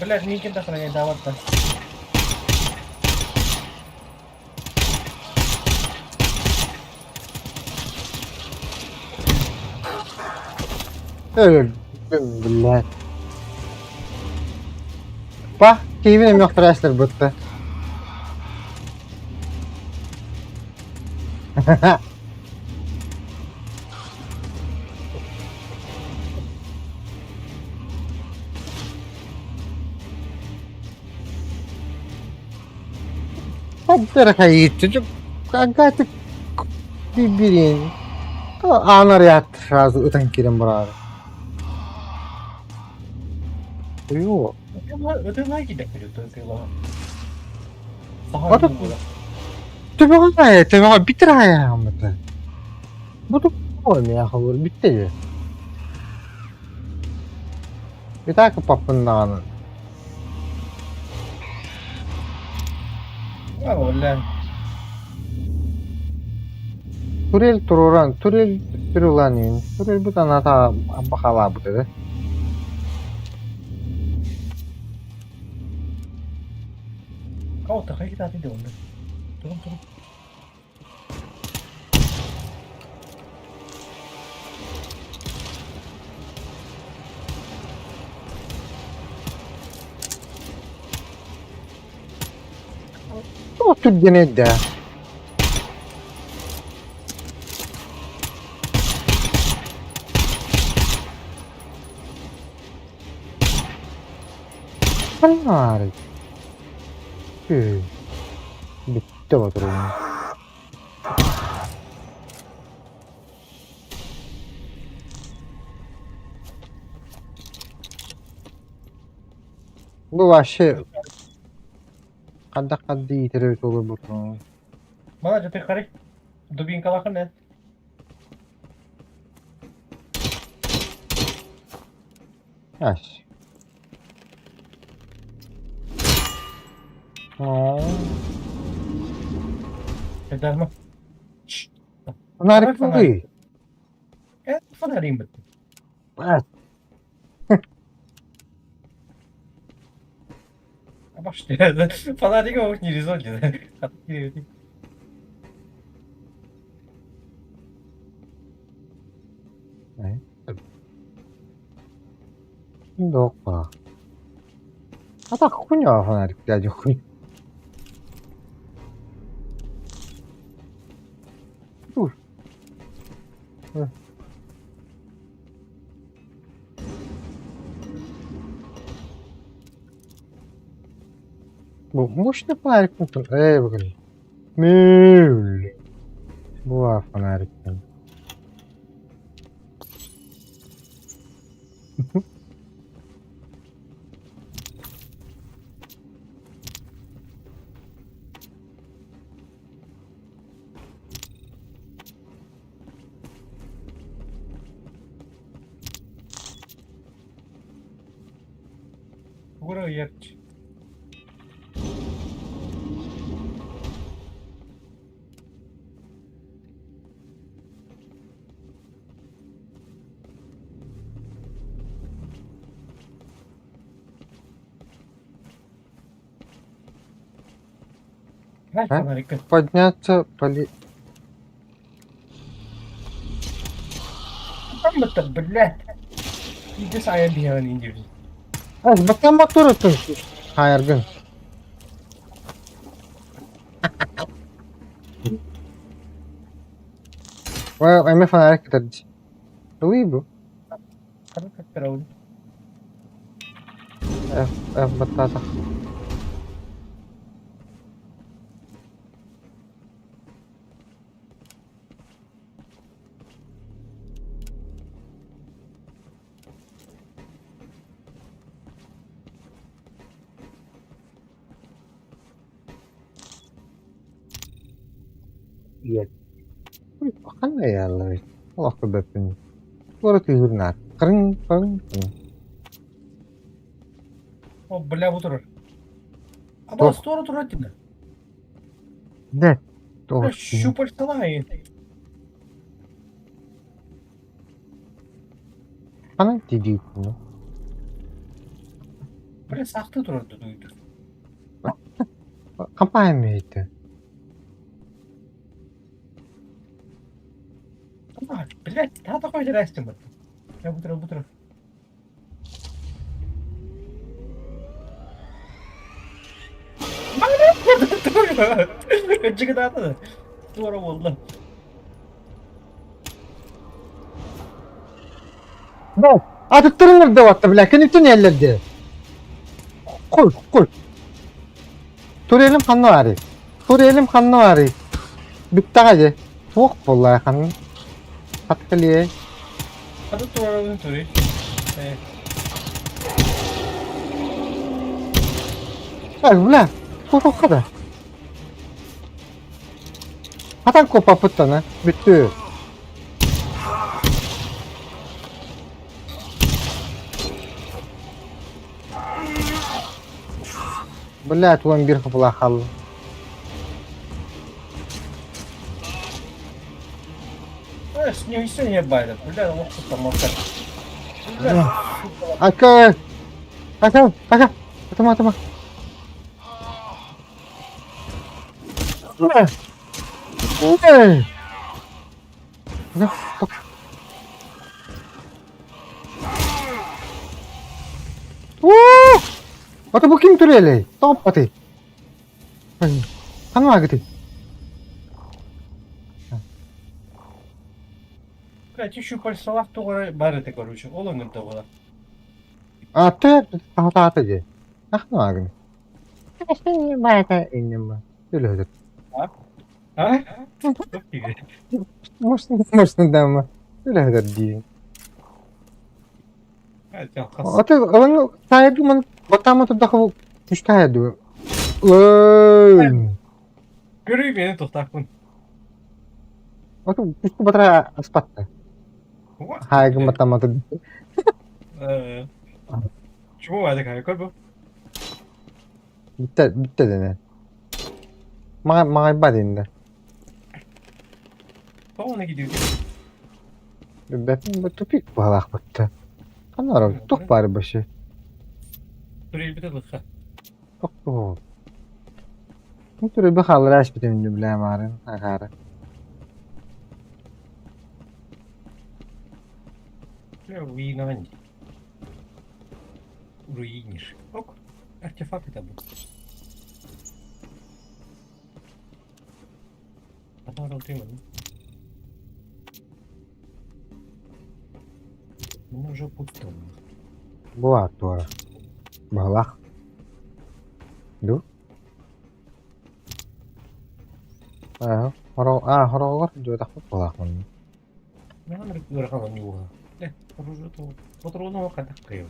Блядь, Никита охраняет, да, вот так. Öldüm billah. Bak, keyfim yok tıraşlar bitti. Hampir kayak çocuk kagak birbirine. Anar yattı razı öten kirim burada. Yok. Ödemler gidelim diyor. Adam- Tabii bitir hayatımı. Bu da olmuyor ya, bitti ya. Bir daha kapatın. Ya öyle. Turel turulan, turel turulanin. Turel bu da nata bakala bu dedi. Kau tak kita tadi dong. Turun turun. Otur gene de. Var. Bitti bu durum. Bu başı kadda yitirir olur bu. Bana jatuh kari. Dubin kalahkan ya. Yaş. Oo. Eder mi? Şşş. Bunlar Bak sana. iyi. Fana ribet. Evet. Apa sih? Fana dia kau nyiri zon je. Kat kiri. Dokka. Ah,ここには離れて、じゃあ、ここに。Dur. Heh. Bu мощный фонарик. Bakalım. Mül. Bu var фонарик. Buraya yer. Ver Ha? fanarik. Подняться, поли... Там это, блядь. Иди saya dia ni dia. Bakın bak durursun. Hayır gün. Well, I'm a fanarik tadi. Tuwi bro. Kan terus. Batata. Iya. Wih, makan nggak ya lo? Allah kebabnya. Baru tidur nak. Kering, kering. O bela oturur. Ama Dur. store oturur ettin. Ne? Doğru. Şu parçalar aynı. Bana dedi bunu. Böyle saklı dururdu duydu. Kampanya mıydı? Ama блядь, daha da koydu restim bu. Ya bu taraf. Önceki daha da. Duvara oldu. Bak. Atıktırın da vatta bile. Kendi tüm yerlerde. Koy. Turelim kanlı var. Turelim kanlı var. Bitti hadi. Çok vallahi kanlı. Hatkaliye. Hadi duvara oturuyor. Ay ulan. Bu kadar. Hatan kopapıttı ne? Bitti. Блядь, вон бирка плахал. С нее все не байдет. Бля, вот что там вот Aka. Atma. Ne? Bak. Ata bu kim turele? Top ati. Kan var gidi. Кстати, şu parçalar doğru barete короче. Olan gün doğru. Ata je. Nah var gidi. İşte niye bayata indim ben. Öyle öyle. Ha? Çok iyi. Можно дама. Öyle öyle diyeyim. Hadi ya kas. Ata, sahibi Batama tuh müştahid. Woi. Görüyor beni tohtakın. Otu üstü batara aspat. Hai ke batama tuh. Cuma ada kayak bu. Bitti dene. Mga iba din de. Ona gidiyor. Ben bu tupik balak battı. Kanara tok bari başı. Buraya bir de lıkha. Tok tok. Bu türlü bir halır aç bitimini bileyim arın. Akara. Ruinowanie. Ruinir. Ok. Artefakt da bu. Apa orang terima ni? Bunu уже пусто. Bu atora. Balak. Du. Horor juga takut balak man. Mana mereka orang orang juga. Terus itu. Motor lo kata kayo.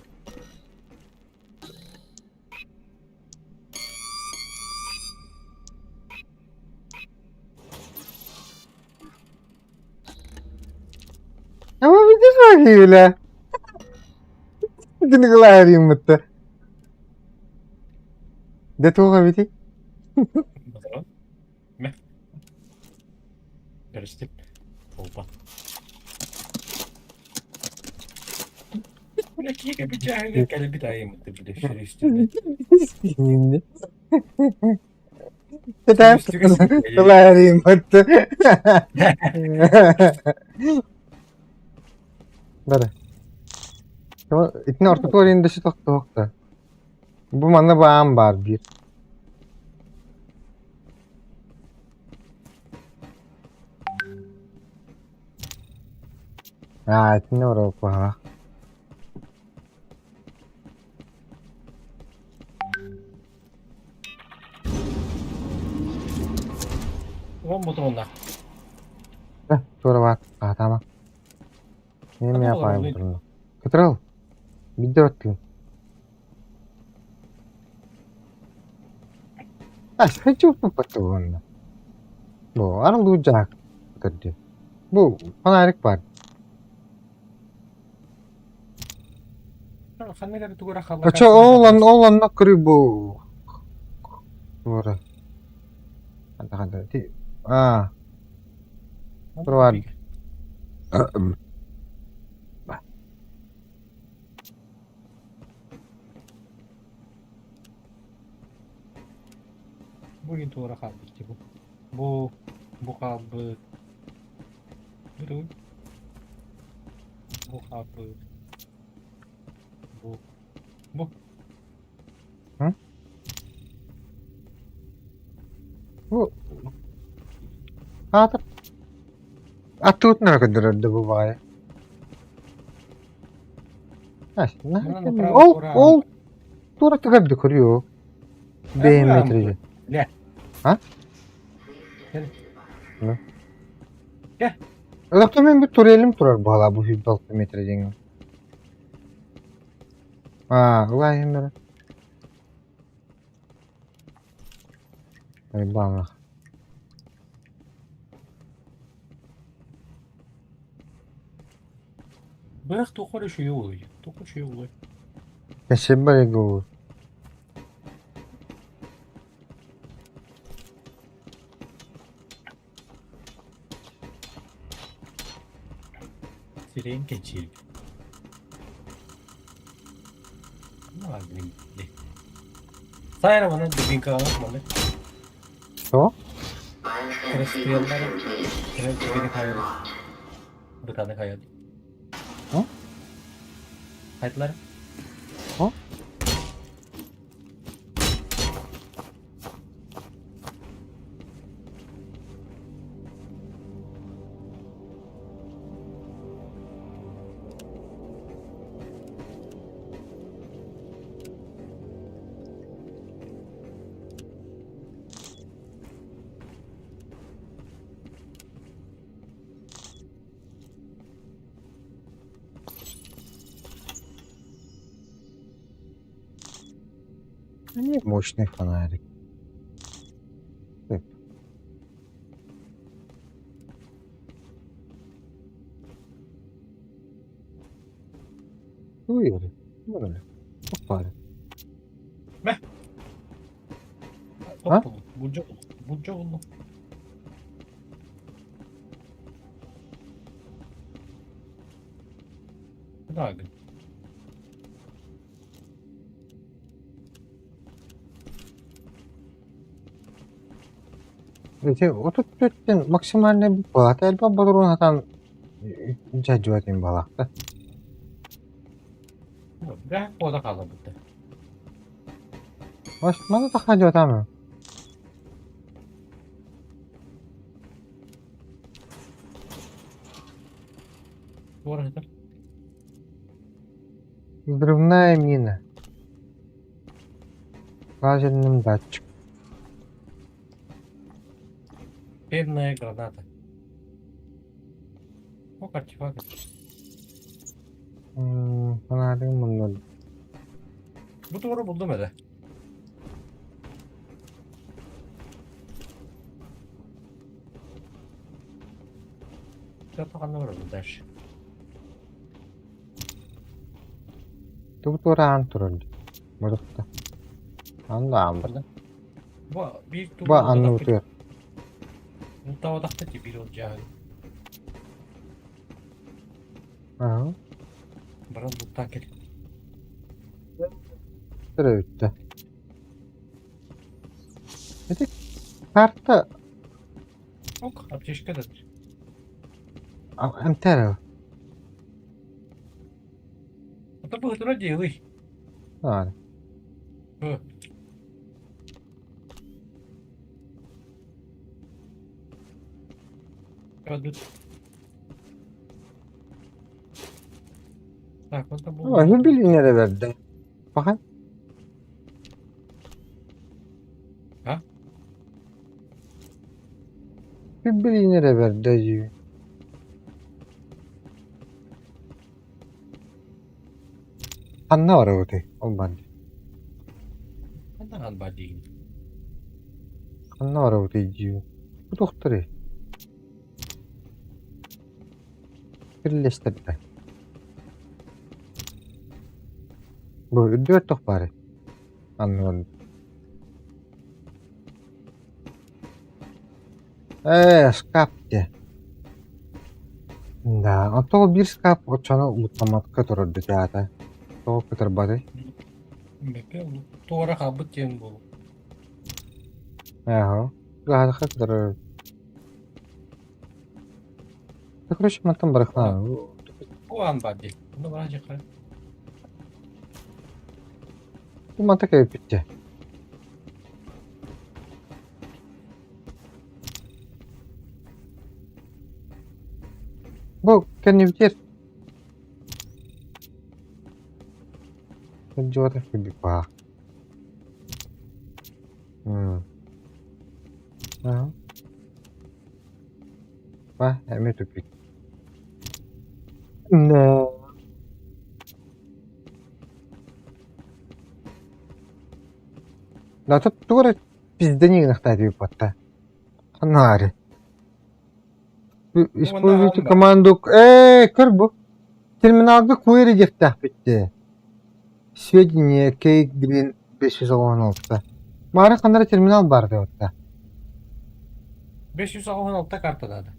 Ama bir de böyle. Bütün kelarin mutlu. De tuh kabiti. Motor. Meh. Karıştı. Opa. Bu ne ki bir cahil kalbi daim mutlu bir şey üstünde. Şimdi. Tetap Üstü kelarin mutlu. Böyle. Ama itin orta tuvalin dışı tok da. Bu mana bağım var bir. Itin oraya bağ. O motor onda. Sonra bak. Tamam. Ne mi Tamam, yapayım olur, bunu? Kıtırıl. Bir de öttüm. Saya cukup betul. Bu aralacak tadi. Bu menarik var. Kan mereka itu kurang kabar. Kaça oğlan nak bu. Doğru. Kata di. Perwan. Bugün tuğra kabı işte bu. Bu kabı. Durun. Bu kabı. Bu. Hı? Bu. Atır. Atut ne kadar da bu var. Ol. Doğru tabii de kuruyor. B metreci. Ne? Ha? Gel. Ne? Gel. Öyle bir turayalım turar bu hala bu 106 metreci. Ulan hem Ay bana. Bırak tokur şu yolu. Tokur şu yolu. Teşebbür ego. Siren kecil. Ne var benim? Saya mana dibing kalah mana? So? Kristiyanlar evet beni kayıyor. Bir tane kayıyor. Hı? Kayıtlar. Hı? Не мощный фонарик. Так. Выиграй. Вроде. Попали. Топ Буджоглу. Так. Эти вот тут максимальный бат. Альба бодрун атан жажуатин балакта. Бля, кода қалды бітті. Баш мана таха жуатамы. Doğru dedim. Взрывная мина. Лазерным датчик. Пивная граната. О, артефакт. Фонарик мында. Bu doğru buldum hele. Жатақанна бар бұл дальше. Тут уран турулду. Мырыкта. Анда амбырда. Bir tur Ба анны утур. Bu tavadaqta ki bir olacağı. Ага. Biraz buttan gel. Өттү. Эти карта Ok, ateşke de. МТР. Это был это делай. Ладно. Kadın. Так, вот это Ama было. hübili nere verdi? Bakın. Ha? Hübili nere verdi? Anna var orada. O bence. Это надо бадить. Anna var orada. Bu doktoru. Birleştirdi. Bu dört doktoru. Anladım. Шкаф где? Да, а то bir шкаф от чана утаматка турду жаата. То кытыр бады. Бепе, туара хабыт тем был. Ага. Гада кытыр. Ты короче матан барахна. O an badi. Bunu bana çıkar. Bu mata kayıp bitti. Bu kendi bitir. Ben cevap gibi bak. Ага. Ба, эми тупик. Да. Да тут тура пиздани нахтади потта. Ханари. Используйте команду. Кырбу. Терминалды query деп тахбитти. Сведения кейк 1516. Мары кандай терминал бар деп атта. 516'da kartadadı.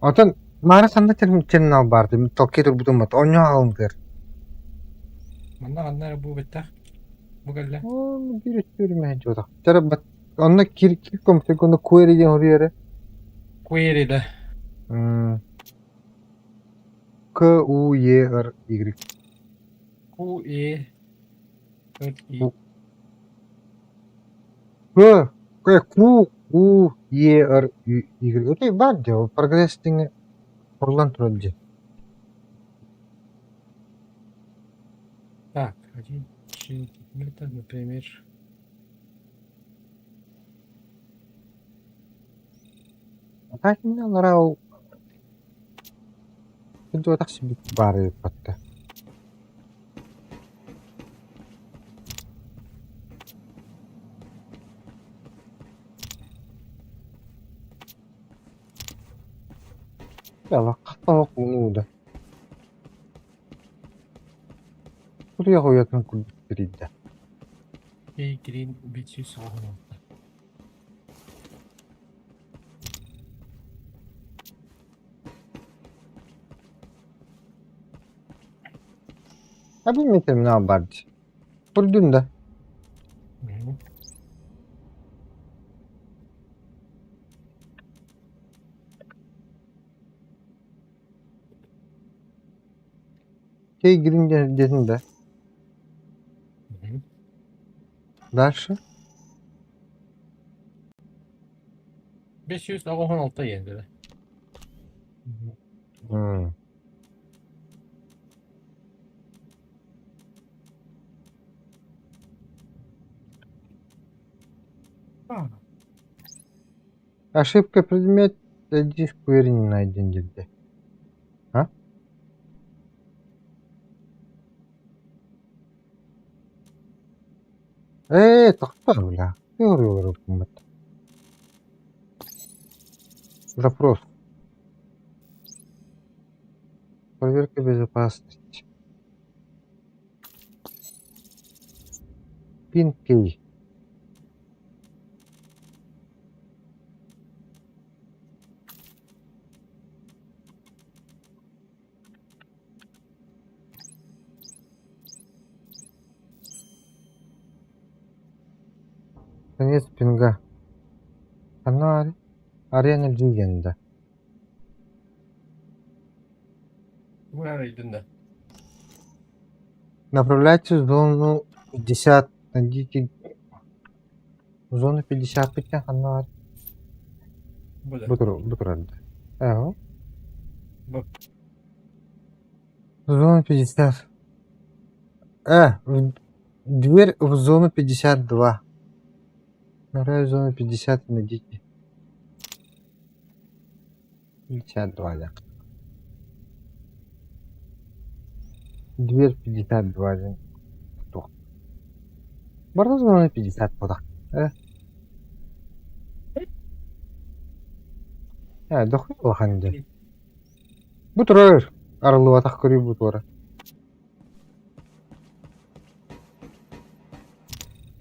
Атын мары кандай терминал бар деп токетер будумат. Оня алыңдыр. Bunda kanları bu bitti. Bu geldi. Onu bir sürme joda. Tara bat. Onunla kirki komşu onu query diye oraya. Query'de. K U Y R Y. Q-E. Q U Y R Y. Okey var diyor. Progressing oradan turuncu. Так, 1, 2 метр, например. Aslında onlara o itu tak sibuk bare patta. Yalla qataq unuda. Buraya koyatın kulüplerinde. Ей, Green, убийцы согнал. Abi metem ne yapardı? Vurdun da. Şey girince dedin de. Дальше. 516 yendiler. Hmm. Ошибка предмет диск не найден dedi. Ha? Тахтар, бля. Теорию рухнет. Запрос. Проверка безопасности. Пин кей. Конец пинга. Фонарь. Арена легенда. Bu neredeydin de? Направляйтесь в зону 50. Найдите зону 50 пятен фонарь. Bu da. Бутерброд. Ага. Bu. Зона 50. Дверь в зону 52. Направляюсь в зону 50. Найдите. 52, да. Дверь 52. Да. Кто? Можно зона 50 подак? Дохуй лоханде. Бутурар. Арлыва так көрү бутура.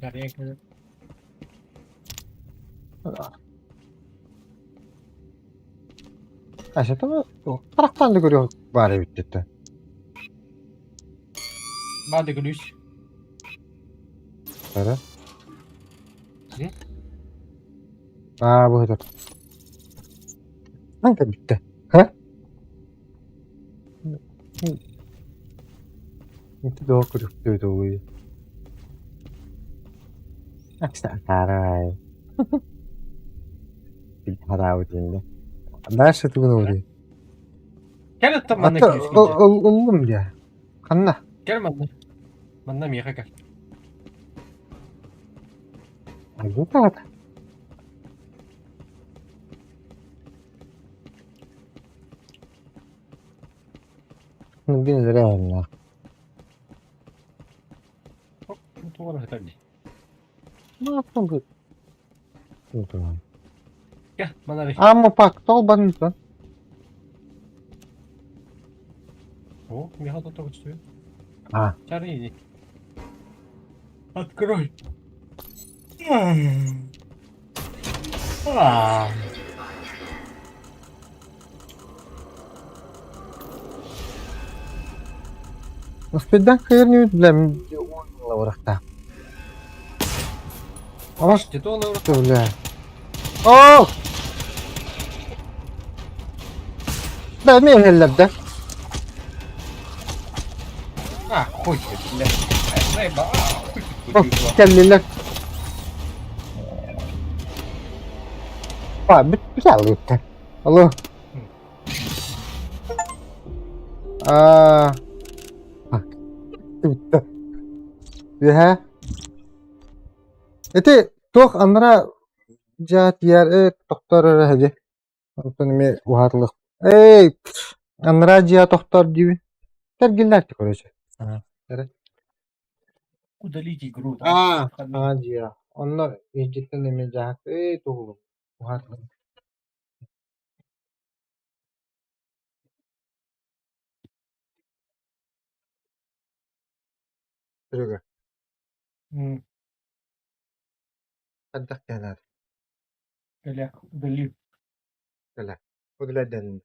Nereye kadar? Aşağıda taraftan da görüyor bari bitti. Hadi gülüş. Sonra. Ne? Bu kadar. Hangi bitti? Ha? Itu doa kudu itu. Aksa tarai. Tarai ini. Дальше ты говори. Gel attım bana Ata gülüş. oğlum ya. Kanna. Gel bana. Bana mı yakak? Ayo tak. Mungkin zrena. Hop, bu tuvara hadi. Apa bu? Itu. Gel bana ver. Amo pak tol bantu. О, Михаил тут только стоит. А. Чарли. Открой. Успедан хайрны билем лаврахта. Аш Где-то он бля. О! Да не хелләбдә. хуй ты, блядь. Рыба. Келлиләр. Битәл итте. Алло. Bitti. Ya. Itu tuh amra jat yer doktor aja. Otonomi uharlıq. Amra jat doktor gibi. Tergiller ki korece. Evet. Удалить игру. Jia. Onlar cidden mi jahat? Tuh. Uharlıq. Sürüge. Hı, Addak yanar. öyle. Öyle. Öyle. O dilerden.